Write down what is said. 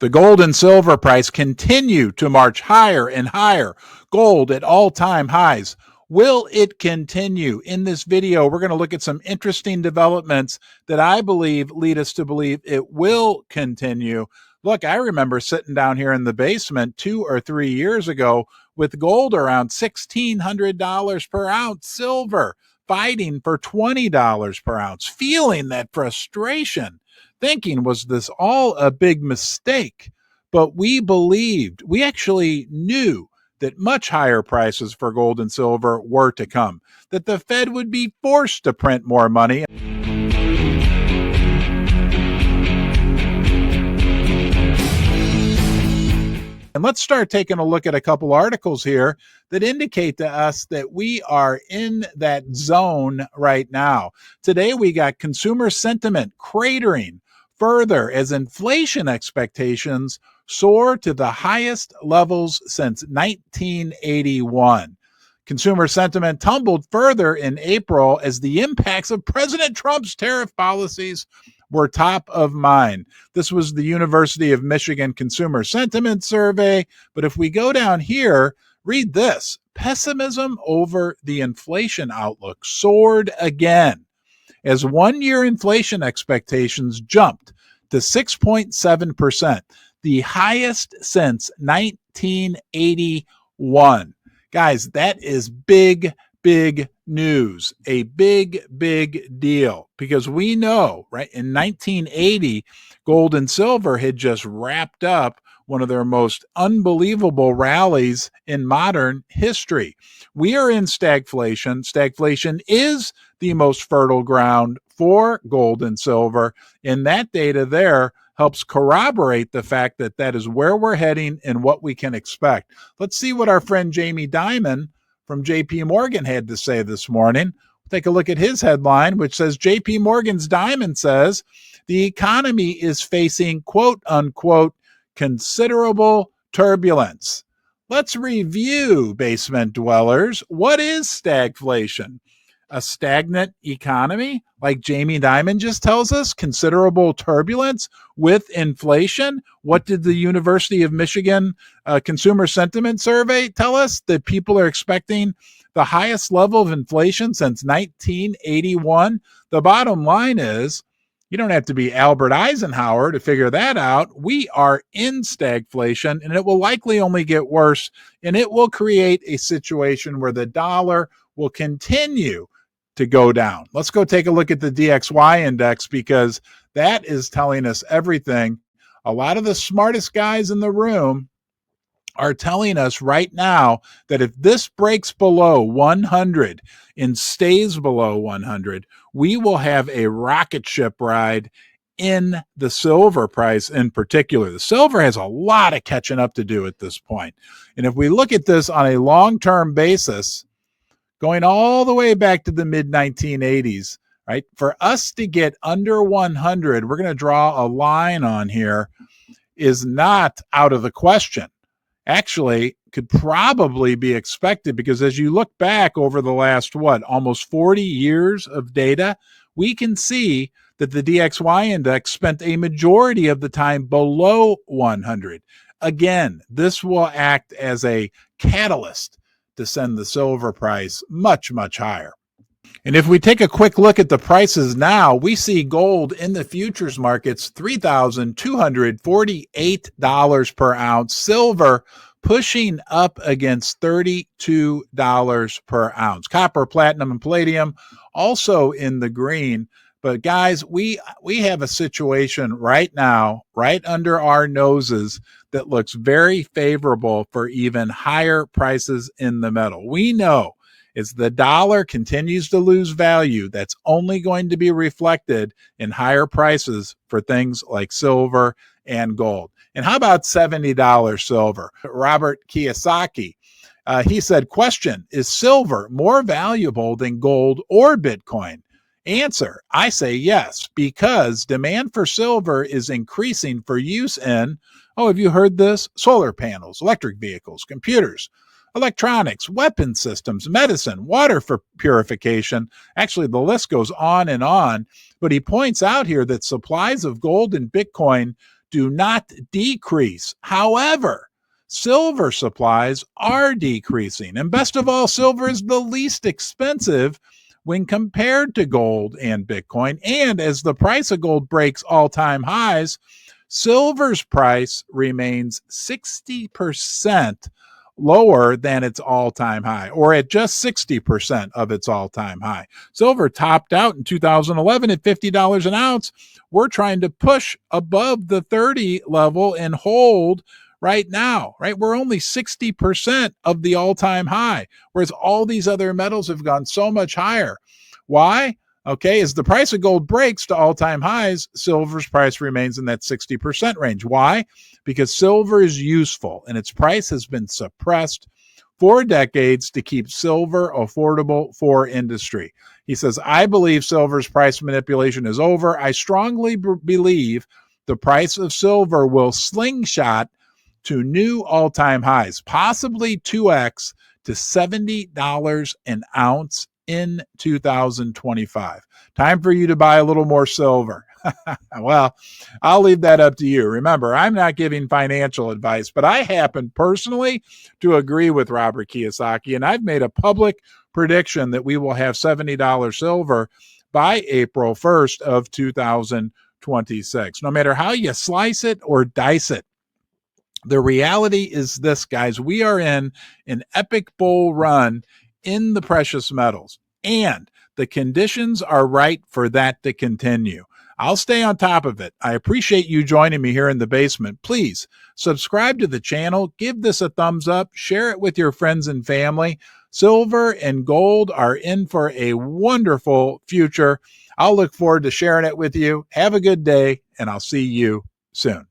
The gold and silver price continue to march higher and higher. Gold at all-time highs. Will it continue? In this video, we're going to look at some interesting developments that I believe lead us to believe it will continue. Look, I remember sitting down here in the basement 2 or 3 years ago with gold around $1,600 per ounce, silver fighting for $20 per ounce, feeling that frustration, thinking, was this all a big mistake? But we believed, we actually knew that much higher prices for gold and silver were to come, that the Fed would be forced to print more money. And let's start taking a look at a couple articles here that indicate to us that we are in that zone right now. Today, we got consumer sentiment cratering further as inflation expectations soar to the highest levels since 1981. Consumer sentiment tumbled further in April as the impacts of President Trump's tariff policies were top of mind. This was the University of Michigan Consumer Sentiment Survey. But if we go down here, read this. Pessimism over the inflation outlook soared again as one-year inflation expectations jumped to 6.7%, the highest since 1981. Guys, that is big news, a big deal, because we know, right, in 1980, gold and silver had just wrapped up one of their most unbelievable rallies in modern history. We are in stagflation. Stagflation is the most fertile ground for gold and silver, and that data there helps corroborate the fact that that is where we're heading and what we can expect. Let's see what our friend Jamie Dimon from JP Morgan had to say this morning. Take a look at his headline, which says, JP Morgan's Dimon says the economy is facing, quote unquote, considerable turbulence. Let's review, basement dwellers. What is stagflation? A stagnant economy, like Jamie Dimon just tells us? Considerable turbulence with inflation? What did the University of Michigan Consumer Sentiment Survey tell us? That people are expecting the highest level of inflation since 1981. The bottom line is, you don't have to be Albert Eisenhower to figure that out. We are in stagflation, and it will likely only get worse, and it will create a situation where the dollar will continue to go down. Let's go take a look at the DXY index, because that is telling us everything. A lot of the smartest guys in the room are telling us right now that if this breaks below 100 and stays below 100, we will have a rocket ship ride in the silver price in particular. The silver has a lot of catching up to do at this point. And if we look at this on a long-term basis, going all the way back to the mid-1980s, right? For us to get under 100, we're going to draw a line on here, is not out of the question. Actually, could probably be expected, because as you look back over the last, almost 40 years of data, we can see that the DXY index spent a majority of the time below 100. Again, this will act as a catalyst to send the silver price much higher. And if we take a quick look at the prices now, we see gold in the futures markets, $3,248 per ounce, silver pushing up against $32 per ounce. Copper, platinum, and palladium also in the green. But guys, we have a situation right now, right under our noses, that looks very favorable for even higher prices in the metal. We know as the dollar continues to lose value, that's only going to be reflected in higher prices for things like silver and gold. And how about $70 silver? Robert Kiyosaki, he said, question, is silver more valuable than gold or Bitcoin? Answer, I say yes, because demand for silver is increasing for use in, have you heard this? Solar panels, electric vehicles, computers, electronics, weapon systems, medicine, water for purification. Actually, the list goes on and on. But he points out here that supplies of gold and Bitcoin do not decrease. However, silver supplies are decreasing. And best of all, silver is the least expensive when compared to gold and Bitcoin. And as the price of gold breaks all-time highs, silver's price remains 60% lower than its all-time high, or at just 60% of its all-time high. Silver topped out in 2011 at $50 an ounce. We're trying to push above the 30 level and hold right now, right? We're only 60% of the all-time high, whereas all these other metals have gone so much higher. Why? Okay, as the price of gold breaks to all-time highs, silver's price remains in that 60% range. Why? Because silver is useful and its price has been suppressed for decades to keep silver affordable for industry. He says, I believe silver's price manipulation is over. I strongly believe the price of silver will slingshot to new all-time highs, possibly 2x to $70 an ounce in 2025. Time for you to buy a little more silver. Well, I'll leave that up to you. Remember, I'm not giving financial advice, but I happen personally to agree with Robert Kiyosaki, and I've made a public prediction that we will have $70 silver by April 1st of 2026. No matter how you slice it or dice it, the reality is this, guys. We are in an epic bull run in the precious metals, and the conditions are right for that to continue. I'll stay on top of it. I appreciate you joining me here in the basement. Please subscribe to the channel, give this a thumbs up, share it with your friends and family. Silver and gold are in for a wonderful future. I'll look forward to sharing it with you. Have a good day, and I'll see you soon.